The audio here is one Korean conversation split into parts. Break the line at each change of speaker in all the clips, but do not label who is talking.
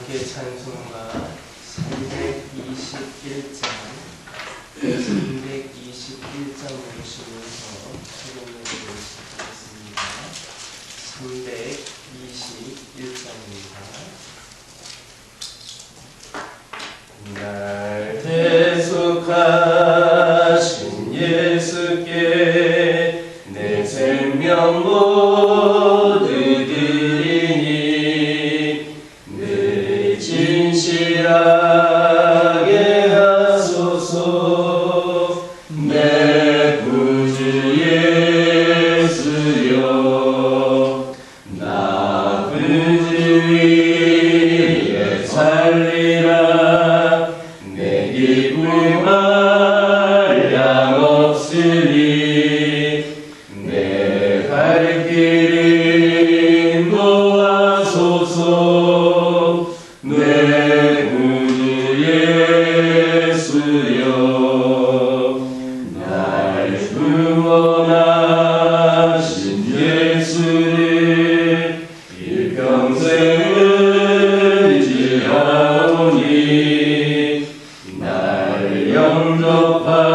함께 찬송가 321장 모시면서 수련을 시작하겠습니다. 321장입니다. 날 대속하신 예수께 내 생명 모두 드리니 늘 진실하게 하소서. 내 구주 예수여, 나쁜 주 위에 살리라. 내 기쁨 한량 없으니 내 갈 길 인도하소서. 내 구주 예수여, 날 구원하신 예수를 일평생 의지하오니 날 영접하여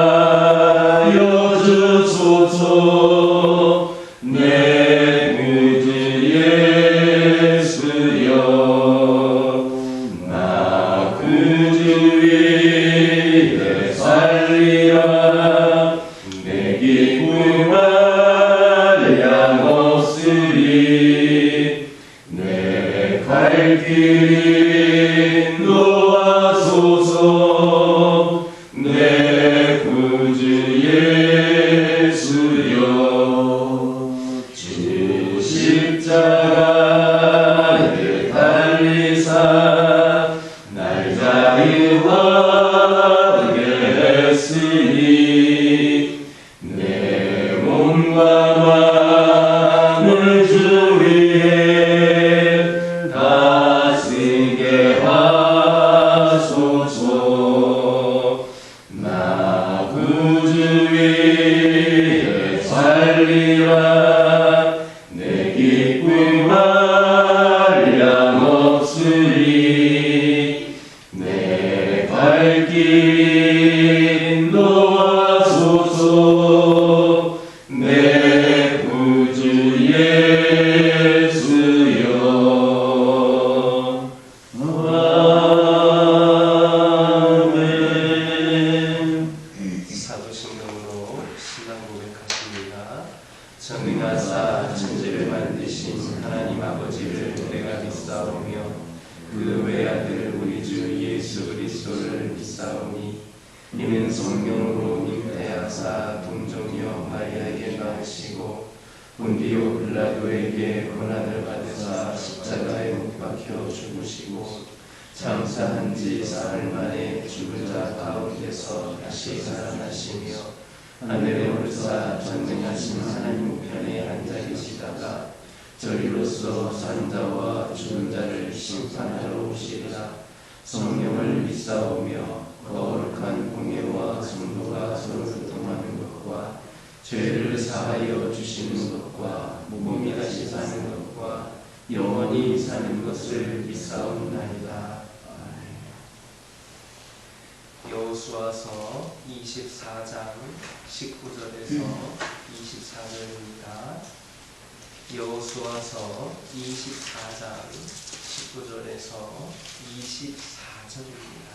주소서. 내 구주 예수여, 나 구주 위에 살리라. 내 기쁨 한량 없으리 내 갈 길 인도하소서. 내 구주 예수여, 주 십자가를 달리사 날 자유하게 했으니 내 몸과 마음을 주 위에 다스게 하소서. 나 구주 위에 살리라. 내 기쁨 한량 없으리 내 갈 길 인도하소서. 내 구주 예수여. 아멘. 사도신경으로 신앙 고백하십니다. 전능하사 천지를 만드신 하나님 아버지를 내가 믿사오며 그 외아들 우리 주 예수 그리스도를 믿사오니 이는 성령으로 잉태하사 동정녀 마리아에게 낳으시고 본디오 빌라도에게 고난을 받으사 십자가에 못 박혀 죽으시고 장사한 지 사흘 만에 죽은 자 가운데서 다시 살아나시며 하늘에 오르사 전능하신 하나님 우편에 앉아 계시다가 저리로서 산 자와 죽은 자를 심판하러 오시리라. 성령을 믿사오며 거룩한 공예와 성도가 서로 교통하는 것과 죄를 사하여 주시는 것과 몸이 다시 사는 것과 영원히 사는 것을 믿사옵나이다. 여호수아서 24장 19절에서 24절입니다. 여호수아서 24장 19절에서 24절입니다.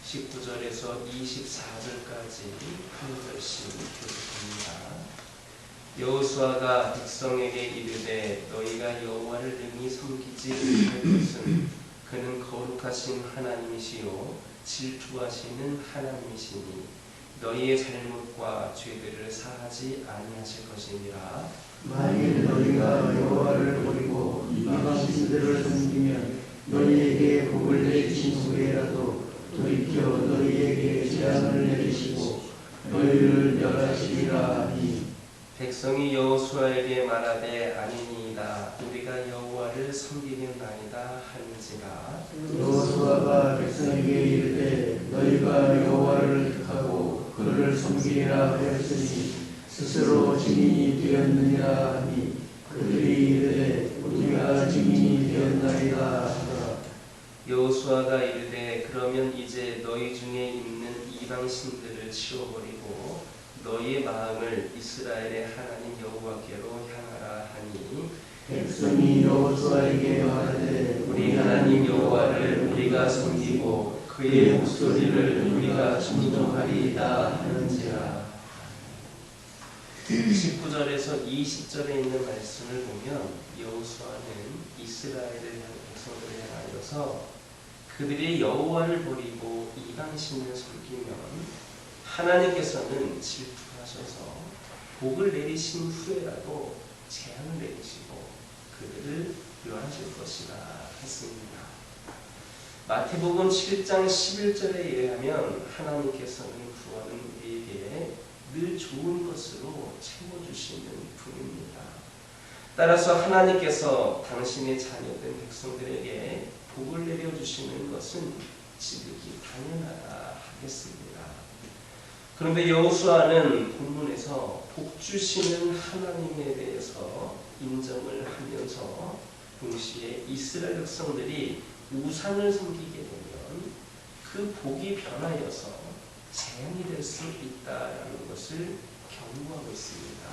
19절에서 24절까지 한 절씩 교독합니다. 여호수아가 백성에게 이르되 너희가 여호와를 능히 섬기지 못할 것은 그는 거룩하신 하나님이시요 질투하시는 하나님이시니 너희의 잘못과 죄들을 사하지 아니하실 것이니라.
만일 너희가 여호와를 버리고 이방신들을 섬기면 너희에게 복을 내리신 후에라도 돌이켜 너희에게 재앙을 내리시고 너희를 멸하시리라 하니
백성이 여호수아에게 말하되 아니니이다. 우리가 여호와를 섬기겠나이다 하는지라.
여호수아가 백성에게 이르되 너희가 여호와를 택하고 그를 섬기리라 하였으니 스스로 증인이 되었느니라 하니 그들이 이르되 우리가 증인이 되었나이다 하더라.
이방 신들을 치워버리고 너희의 마음을 이스라엘의 하나님 여호와께로 향하라 하니
백성이 여호수아에게 말하되
우리 하나님 여호와를 우리가 섬기고 그의 목소리를 우리가 순종하리이다 하는지라. 19절에서 20절에 있는 말씀을 보면 여호수아는 이스라엘의 백성들을 향하여서 그들이 여호와를 버리고 이방신을 섬기면 하나님께서는 질투하셔서 복을 내리신 후에라도 재앙을 내리시고 그들을 멸하실 것이라 했습니다. 마태복음 7장 11절에 의하면 하나님께서는 구하는 우리에게 늘 좋은 것으로 채워주시는 분입니다. 따라서 하나님께서 당신의 자녀된 백성들에게 복을 내려주시는 것은 지극히 당연하다 하겠습니다. 그런데 여호수아는 본문에서 복 주시는 하나님에 대해서 인정을 하면서 동시에 이스라엘 백성들이 우상을 섬기게 되면 그 복이 변하여서 재앙이 될 수 있다라는 것을 경고하고 있습니다.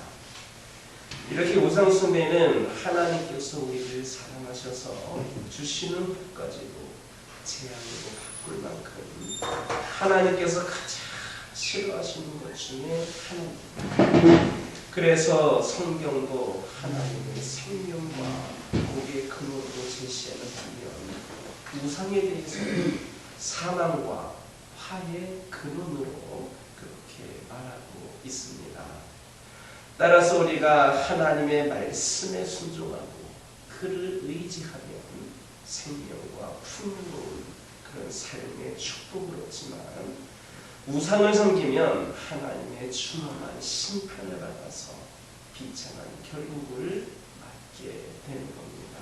이렇게 우상 숭배는 하나님께서 우리를 사랑하셔서 주시는 복까지도 재앙으로 바꿀 만큼 하나님께서 가장 싫어하시는 것 중에 하나입니다. 그래서 성경도 하나님의 생명과 복의 근원으로 제시하는 반면 우상에 대해서는 사망과 화의 근원으로 그렇게 말하고 있습니다. 따라서 우리가 하나님의 말씀에 순종하고 그를 의지하면 생명과 풍요로운 그런 삶의 축복을 얻지만 우상을 섬기면 하나님의 준엄한 심판을 받아서 비참한 결국을 맞게 되는 겁니다.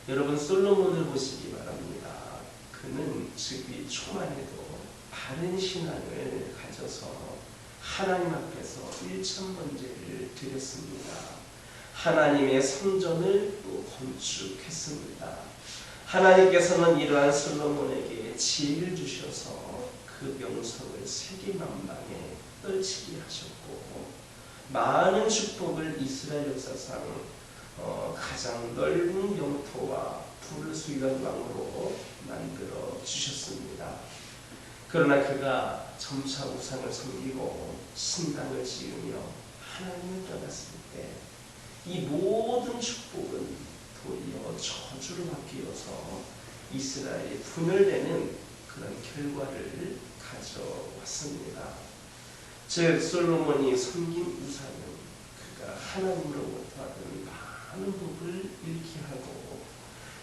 여러분 솔로몬을 보시기 바랍니다. 그는 즉위 초만 해도 바른 신앙을 가져서 하나님 앞에서 일천번제를 드렸습니다. 하나님의 성전을 또 건축했습니다. 하나님께서는 이러한 솔로몬에게 지혜를 주셔서 그 명성을 세계만방에 떨치게 하셨고 많은 축복을 이스라엘 역사상 가장 넓은 영토와 불을 수익한 왕으로 만들어 주셨습니다. 그러나 그가 점차 우상을 섬기고 신당을 지으며 하나님을 떠났을 때 이 모든 축복은 도리어 저주로 바뀌어서 이스라엘이 분열되는 그런 결과를 가져왔습니다. 즉 솔로몬이 섬긴 우상은 그가 하나님으로부터 받은 많은 복을 잃게 하고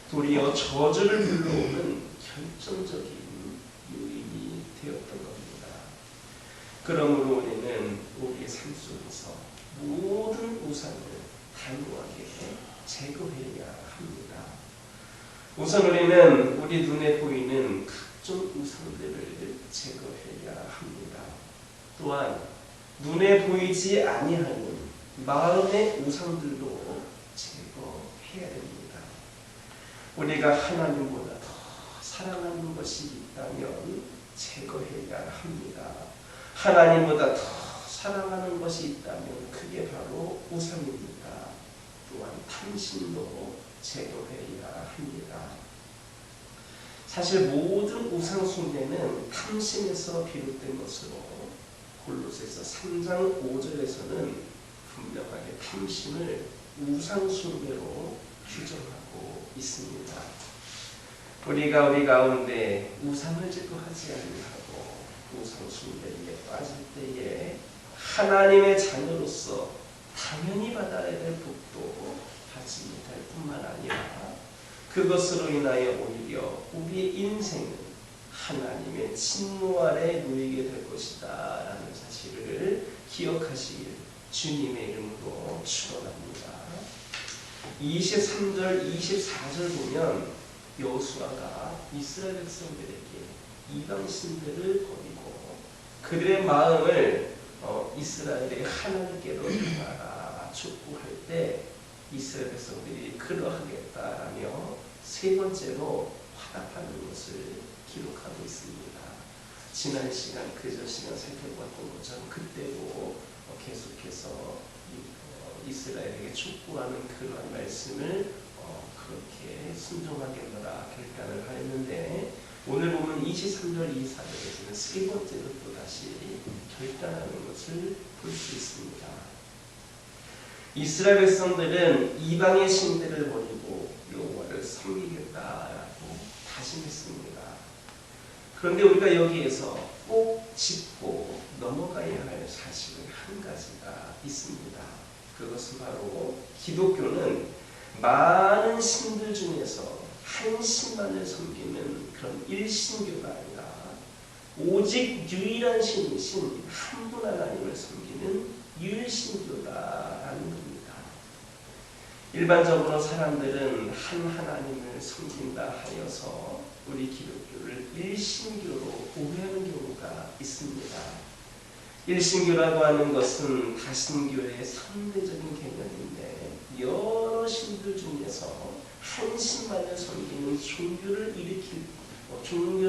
도리어 저주를 불러오는 결정적인 요인이 되었던 겁니다. 그러므로 우리는 우리의 삶 속에서 모든 우상을 단호하게 제거해야 합니다. 우선 우리는 우리 눈에 보이는 각종 우상들을 제거해야 합니다. 또한 눈에 보이지 아니하는 마음의 우상들도 제거해야 됩니다. 우리가 하나님보다 더 사랑하는 것이 있다면 제거해야 합니다. 하나님보다 더 사랑하는 것이 있다면 그게 바로 우상입니다. 또한 탐심도 제거해야 합니다. 사실 모든 우상 숭배는 탐심에서 비롯된 것으로 골로새서 3장 5절에서는 분명하게 탐심을 우상 숭배로 규정하고 있습니다. 우리가 우리 가운데 우상을 제거하지 아니하고 우상 숭배에 빠질 때에 하나님의 자녀로서 당연히 받아야 될 복도 받지 못할 뿐만 아니라 그것으로 인하여 오히려 우리의 인생은 하나님의 진노 아래 놓이게 될 것이다 라는 사실을 기억하시길 주님의 이름으로 축원합니다. 23절 24절 보면 여호수아가 이스라엘 백성들에게 이방신들을 버리고 그들의 마음을 이스라엘의 하나님께로 향하라 촉구할 때 이스라엘 백성들이 그러하겠다라며 세 번째로 화답하는 것을 기록하고 있습니다. 지난 시간 그저 시간 살펴봤던 것처럼 그때도 계속해서 이스라엘에게 촉구하는 그러한 말씀을 그렇게 순종하게 하라 결단을 하였는데, 오늘 보면 23절 24절에서는 세 번째로 또 다시 결단하는 것을 볼 수 있습니다. 이스라엘 백성들은 이방의 신들을 버리고 여호와를 섬기겠다라고 다짐했습니다. 그런데 우리가 여기에서 꼭 짚고 넘어가야 할 사실은 한 가지가 있습니다. 그것은 바로 기독교는 많은 신들 중에서 한 신만을 섬기는 그런 일신교가 아니라 오직 유일한 신이신 한 분 하나님을 섬기는 유일신교다라는 겁니다. 일반적으로 사람들은 한 하나님을 섬긴다 하여서 우리 기독교를 일신교로 오해하는 경우가 있습니다. 일신교라고 하는 것은 다신교의 상대적인 개념인데, 여러 신들 중에서 한 신만을 섬기는 종교를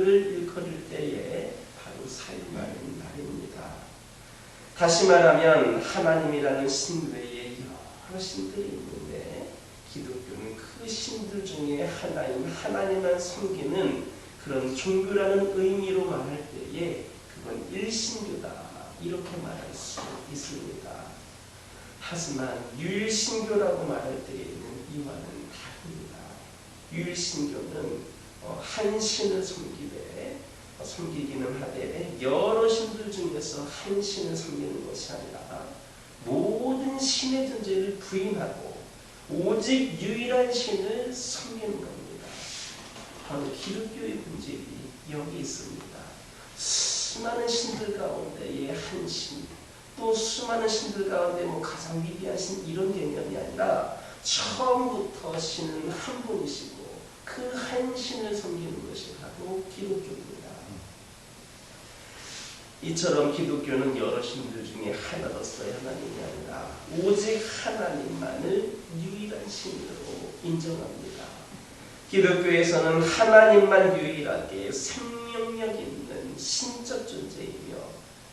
일컬을 때에 바로 사용하는 말입니다. 다시 말하면 하나님이라는 신 외에 여러 신들이 있는데, 기독교는 그 신들 중에 하나님만 섬기는 그런 종교라는 의미로 말할 때에 그건 일신교다 이렇게 말할 수 있습니다. 하지만 유일신교라고 말할 때에는 이와는 다릅니다. 유일신교는 한 신을 섬기기는 하되 여러 신들 중에서 한 신을 섬기는 것이 아니라 모든 신의 존재를 부인하고 오직 유일한 신을 섬기는 겁니다. 바로 기독교의 본질이 여기 있습니다. 수많은 신들 가운데의 한 신, 또 수많은 신들 가운데 가장 위대한 신, 이런 개념이 아니라 처음부터 신은 한 분이시고 그 한 신을 섬기는 것이 바로 기독교입니다. 이처럼 기독교는 여러 신들 중에 하나로서의 하나님이 아니라 오직 하나님만을 유일한 신으로 인정합니다. 기독교에서는 하나님만 유일하게 생명력 있는 신적 존재이며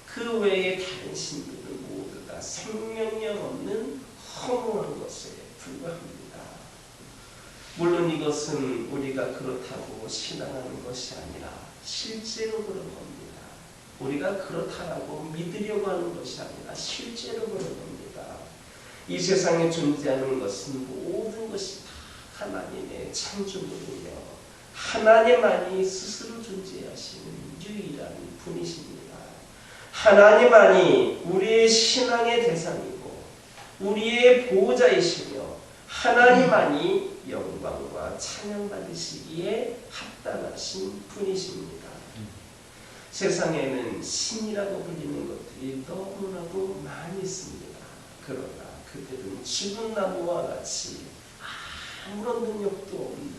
그 외의 다른 신들은 모두 다 생명력 없는 허무한 것에 불과합니다. 물론 이것은 우리가 그렇다고 신앙하는 것이 아니라 실제로 그런 겁니다. 우리가 그렇다라고 믿으려고 하는 것이 아니라 실제로 그런 겁니다. 이 세상에 존재하는 것은 모든 것이 다 하나님의 창조물이며 하나님만이 스스로 존재하시는 유일한 분이십니다. 하나님만이 우리의 신앙의 대상이고 우리의 보호자이시며 하나님만이 영광과 찬양받으시기에 합당하신 분이십니다. 세상에는 신이라고 불리는 것들이 너무나도 많이 있습니다. 그러나 그들은 죽은 나무와 같이 아무런 능력도 없는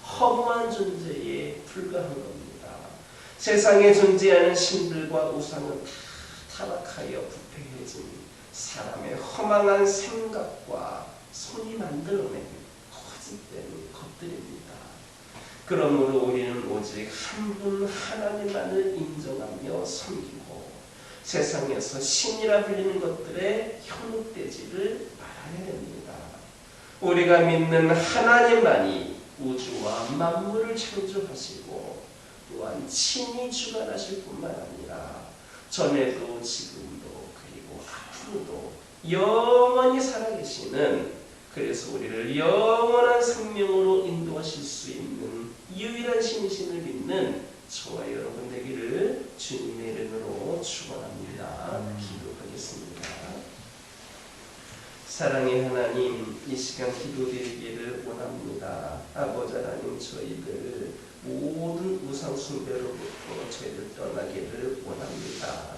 허무한 존재에 불과한 겁니다. 세상에 존재하는 신들과 우상은 다 타락하여 부패해진 사람의 허망한 생각과 손이 만들어낸 거짓된 것들입니다. 그러므로 우리는 오직 한 분 하나님만을 인정하며 섬기고 세상에서 신이라 불리는 것들에 현혹되지를 말아야 됩니다. 우리가 믿는 하나님만이 우주와 만물을 창조하시고 또한 친히 주관하실 뿐만 아니라 전에도 지금도 그리고 앞으로도 영원히 살아계시는, 그래서 우리를 영원한 생명으로 인도하실 수 있는 유일한 신이신을 믿는 저와 여러분 되기를 주님의 이름으로 축원합니다. 기도하겠습니다. 사랑의 하나님, 이 시간 기도드리기를 원합니다. 아버지 하나님, 저희들 모든 우상 숭배로부터 저희를 떠나기를 원합니다.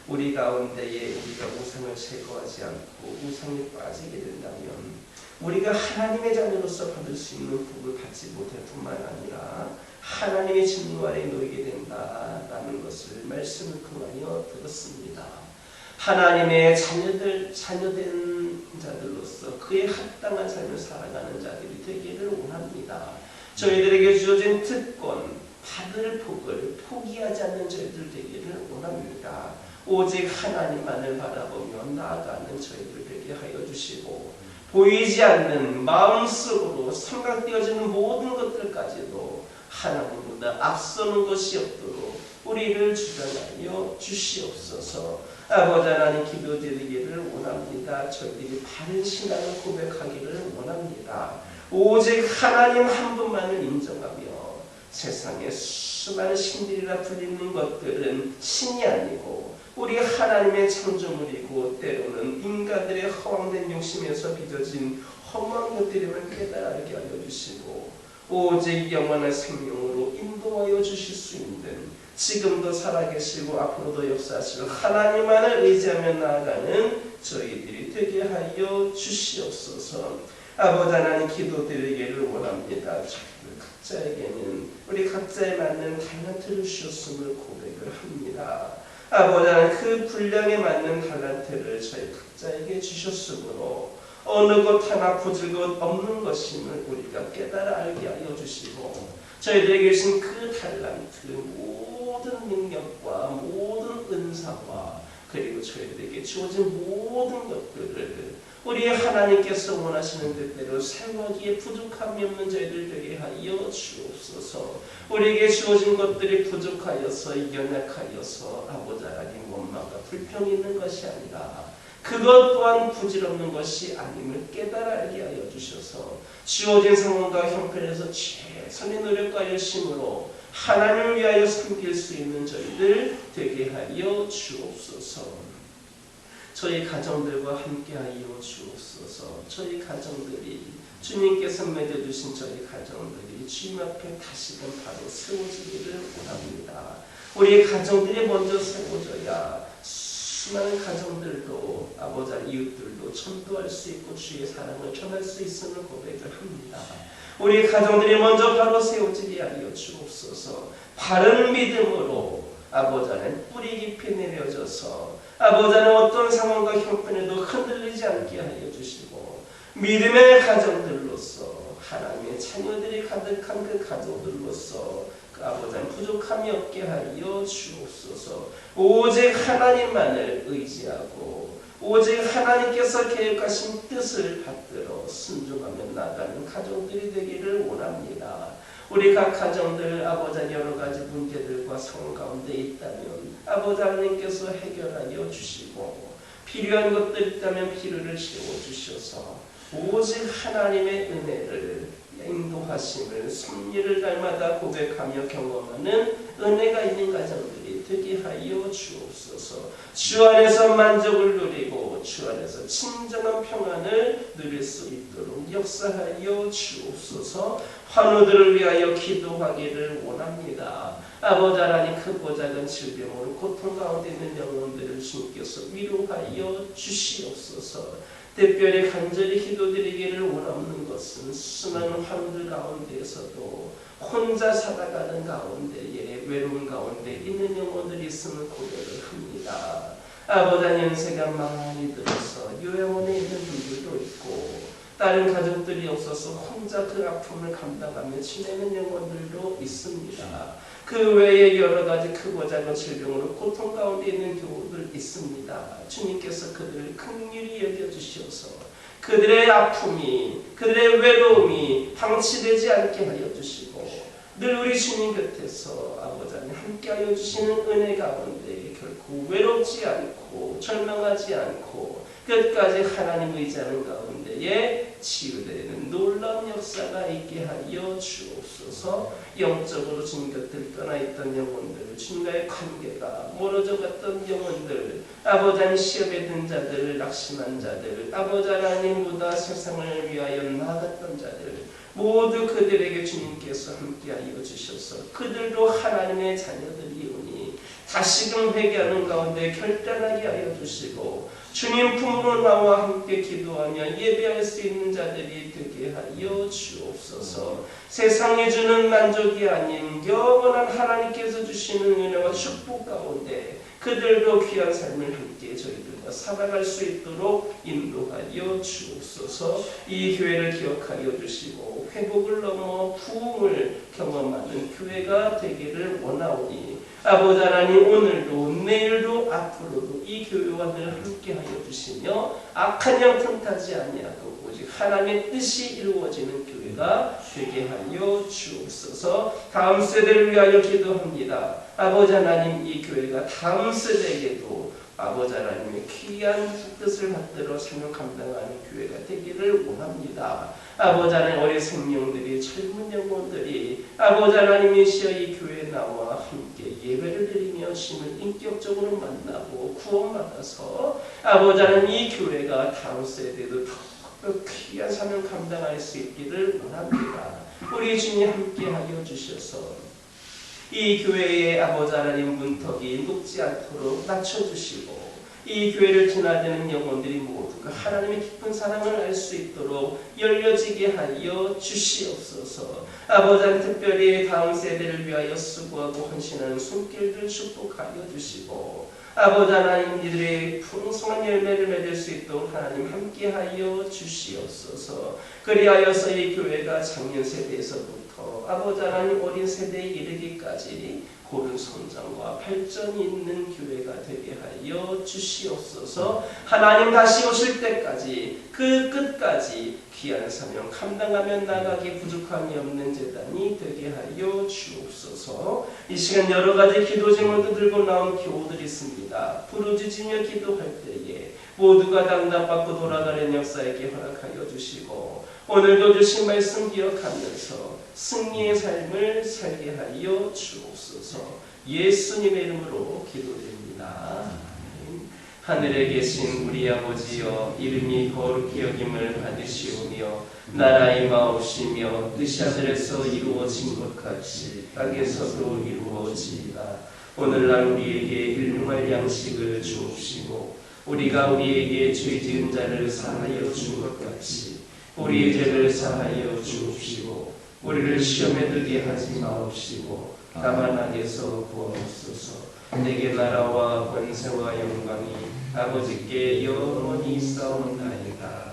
우리 가운데에 우리가 우상을 제거하지 않고 우상에 빠지게 된다면 우리가 하나님의 자녀로서 받을 수 있는 복을 받지 못할 뿐만 아니라 하나님의 진노 아래 놓이게 된다라는 것을 말씀을 통하여 들었습니다. 하나님의 자녀된 자들로서 그의 합당한 삶을 살아가는 자들이 되기를 원합니다. 저희들에게 주어진 특권, 받을 복을 포기하지 않는 저희들 되기를 원합니다. 오직 하나님만을 바라보며 나아가는 저희들 되게 하여 주시고 보이지 않는 마음속으로 생각되어지는 모든 것들까지도 하나님보다 앞서는 것이 없도록 우리를 주장하여 주시옵소서. 아버지 하나님 기도드리기를 원합니다. 저희들이 바른 신앙을 고백하기를 원합니다. 오직 하나님 한 분만을 인정하며 세상에 수많은 신들이라 불리는 것들은 신이 아니고 우리 하나님의 창조물이고 때로는 인간들의 허황된 욕심에서 빚어진 험한 것들임을 깨달게 하여 주시고 오직 영원한 생명으로 인도하여 주실 수 있는 지금도 살아계시고 앞으로도 역사하실 하나님만을 의지하며 나아가는 저희들이 되게 하여 주시옵소서. 아버지 하나님 기도드리기를 원합니다. 각자에게는 우리 각자에 맞는 달란트를 주셨음을 고백을 합니다. 아버지 하나님 그 분량에 맞는 달란트를 저희 각자에게 주셨으므로 어느 것 하나 부질 것 없는 것임을 우리가 깨달아 알게 하여 주시고 저희들에게 주신 그 달란트 모든 능력과 모든 은사와 그리고 저희들에게 주어진 모든 것들을 우리 하나님께서 원하시는 뜻대로 사용하기에 부족함이 없는 저희들 되게 하여 주옵소서. 우리에게 주어진 것들이 부족하여서 연약하여서 아버지 하나님 원망과 불평이 있는 것이 아니라 그것 또한 부질없는 것이 아님을 깨달아 알게 하여 주셔서 주어진 상황과 형편에서 최선의 노력과 열심으로 하나님을 위하여 섬길 수 있는 저희들 되게 하여 주옵소서. 저희 가정들과 함께하여 주옵소서. 저희 가정들이 주님께서 맺어주신 저희 가정들이 주님 앞에 다시금 바로 세워지기를 원합니다. 우리 가정들이 먼저 세워져야 수많은 가정들도 아버지 이웃들도 전도할 수 있고 주의 사랑을 전할 수 있음을 고백을 합니다. 우리 가정들이 먼저 바로 세워지게 하여 주옵소서. 바른 믿음으로 아버지 하나님 뿌리 깊이 내려져서 아버지 하나님 어떤 상황과 형편에도 흔들리지 않게 하여 주시고 믿음의 가정들로서 하나님의 자녀들이 가득한 그 가정들로서 그 아버지 하나님 부족함이 없게 하여 주옵소서. 오직 하나님만을 의지하고 오직 하나님께서 계획하신 뜻을 받들어 순종하며 나가는 가정들이 되기를 원합니다. 우리 각 가정들 아버지 여러 가지 문제들과 상황 가운데 있다면 아버지 하나님께서 해결하여 주시고 필요한 것들 있다면 필요를 채워주셔서 오직 하나님의 은혜를 인도하심을 섭리를 날마다 고백하며 경험하는 은혜가 있는 가정들이 되게 하여 주옵소서. 주 안에서 만족을 누리고 주 안에서 진정한 평안을 누릴 수 있도록 역사하여 주옵소서. 환우들을 위하여 기도하기를 원합니다. 아버지 하나님 크고 작은 질병으로 고통 가운데 있는 영혼들을 주님께서 위로하여 주시옵소서. 특별히 간절히 기도드리기를 원하는 것은 수많은 환우들 가운데에서도 혼자 살아가는 가운데에 외로운 가운데 있는 영혼들이 있음을 고백을 합니다. 아버지 하나님 연세가 많이 들어서 요양원에 있는 분들도 있고 다른 가족들이 없어서 혼자 그 아픔을 감당하며 지내는 영혼들도 있습니다. 그 외에 여러 가지 크고 작은 질병으로 고통 가운데 있는 경우들 있습니다. 주님께서 그들을 긍휼히 여겨주셔서 그들의 아픔이 그들의 외로움이 방치되지 않게 하여 주시고 늘 우리 주님 곁에서 아버지 하나님 함께하여 주시는 은혜 가운데 결코 외롭지 않고 절망하지 않고 끝까지 하나님 의지하는 가운데에 치유되는 놀라운 역사가 있게 하여 주옵소서. 영적으로 주님 곁을 떠나 있던 영혼들, 주님과의 관계가 멀어져 갔던 영혼들, 아버지 하나님 시험에 든 자들, 낙심한 자들, 아버지 하나님보다 세상을 위하여 나아갔던 자들 모두 그들에게 주님께서 함께하여 주셔서 그들도 하나님의 자녀들이오니 다시금 회개하는 가운데 결단하게 하여 주시고 주님 품으로 나와 함께 기도하며 예배할 수 있는 자들이 되게 하여 주옵소서. 세상이 주는 만족이 아닌 영원한 하나님께서 주시는 은혜와 축복 가운데 그들도 귀한 삶을 함께 저희들과 살아갈 수 있도록 인도하여 주옵소서. 이 교회를 기억하여 주시고 회복을 넘어 부흥을 경험하는 교회가 되기를 원하오니 아버지 하나님, 오늘도 내일도 앞으로도 이 교회와 늘 함께하여 주시며 악한 영 틈타지 아니하고 오직 하나님의 뜻이 이루어지는 교회가 되게 하여 주옵소서. 다음 세대를 위하여 기도합니다. 아버지 하나님, 이 교회가 다음 세대에게도 아버지 하나님의 귀한 뜻을 받들어 사명 감당하는 교회가 되기를 원합니다. 아버지 하나님, 어린 생명들이, 젊은 영혼들이 아버지 하나님이시여 이 교회에 나와 함께 예배를 드리며 주님을 인격적으로 만나고 구원받아서 아버지 하나님, 이 교회가 다음 세대도 더 귀한 사명 감당할 수 있기를 원합니다. 우리 주님 함께하여 주셔서 이 교회의 아버지 하나님 문턱이 높지 않도록 낮춰주시고 이 교회를 지나가는 영혼들이 모두가 하나님의 깊은 사랑을 알 수 있도록 열려지게 하여 주시옵소서. 아버지 하나님, 특별히 다음 세대를 위하여 수고하고 헌신하는 손길들 축복하여 주시고 아버지 하나님, 이들의 풍성한 열매를 맺을 수 있도록 하나님 함께하여 주시옵소서. 그리하여서 이 교회가 작년 세대에서부터 아버지 하나님 어린 세대에 이르기까지 고른 성장과 발전이 있는 교회가 되게 하여 주시옵소서. 하나님 다시 오실 때까지 그 끝까지 귀한 사명 감당하며 나가기 부족함이 없는 제단이 되게 하여 주옵소서. 이 시간 여러 가지 기도 제목도 들고 나온 교우들이 있습니다. 부르짖으며 기도할 때에 모두가 당당받고 돌아가는 역사에게 허락하여 주시고 오늘도 주신 말씀 기억하면서 승리의 삶을 살게 하여 주옵소서. 예수님의 이름으로 기도드립니다. 하늘에 계신 우리 아버지여, 이름이 거룩히 여김을 받으시오며 나라 임하옵시며 뜻이 하늘에서 이루어진 것 같이 땅에서도 이루어지이다. 오늘날 우리에게 일용할 양식을 주옵시고 우리가 우리에게 죄 지은 자를 사하여 준 것 같이 우리의 죄를 사하여 주옵시고 우리를 시험에 들게 하지 마옵시고 다만 악에서 구하옵소서. 내게 나라와 권세와 영광이 아버지께 영원히 있사옵나이다.